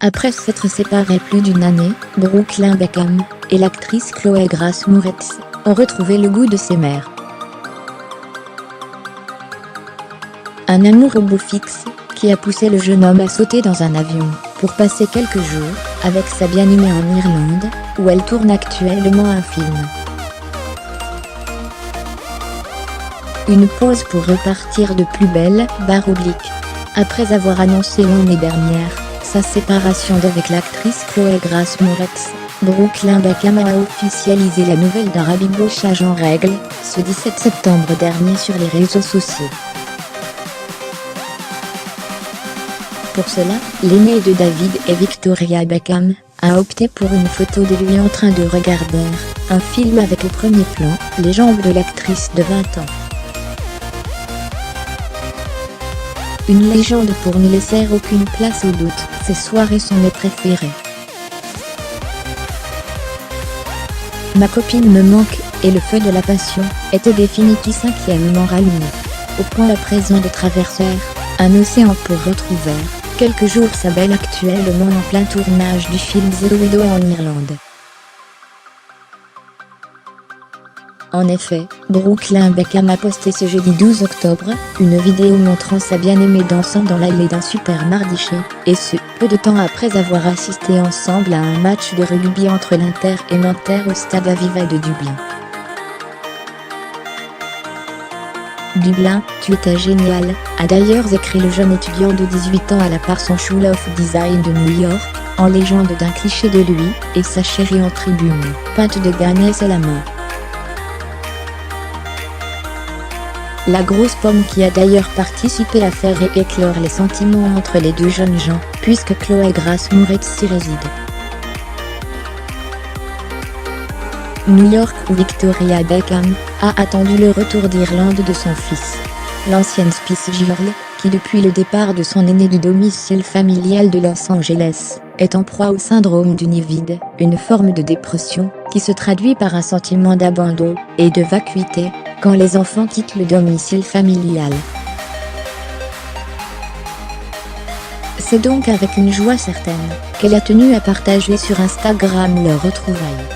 Après s'être séparés plus d'une année, Brooklyn Beckham et l'actrice Chloé Grace Moretz ont retrouvé le goût de ses mères. Un amour au beau fixe, qui a poussé le jeune homme à sauter dans un avion, pour passer quelques jours, avec sa bien-aimée en Irlande, où elle tourne actuellement un film. Une pause pour repartir de plus belle, /. Après avoir annoncé l'année dernière sa séparation d'avec l'actrice Chloé Grace Moretz, Brooklyn Beckham a officialisé la nouvelle d'un rabibochage en règle, ce 17 septembre dernier sur les réseaux sociaux. Pour cela, l'aîné de David et Victoria Beckham a opté pour une photo de lui en train de regarder un film avec au premier plan les jambes de l'actrice de 20 ans. Une légende pour ne laisser aucune place au doute, ces soirées sont mes préférées. Ma copine me manque, et le feu de la passion était définitivement rallumé. Au point à présent de traverser un océan pour retrouver quelques jours sa belle actuellement en plein tournage du film The Widow en Irlande. En effet, Brooklyn Beckham a posté ce jeudi 12 octobre, une vidéo montrant sa bien-aimée dansant dans l'allée d'un supermarché, et ce, peu de temps après avoir assisté ensemble à un match de rugby entre l'Inter et Manchester au stade Aviva de Dublin. Dublin, tu étais génial, a d'ailleurs écrit le jeune étudiant de 18 ans à la Parsons School of Design de New York, en légende d'un cliché de lui et sa chérie en tribune, peinte de Gagnès à la main. La grosse pomme qui a d'ailleurs participé à faire éclore les sentiments entre les deux jeunes gens, puisque Chloé Grace Moretz y réside. New York où Victoria Beckham a attendu le retour d'Irlande de son fils. L'ancienne Spice Girl, qui depuis le départ de son aîné du domicile familial de Los Angeles, est en proie au syndrome du nid vide, une forme de dépression, qui se traduit par un sentiment d'abandon et de vacuité, quand les enfants quittent le domicile familial. C'est donc avec une joie certaine qu'elle a tenu à partager sur Instagram leurs retrouvailles.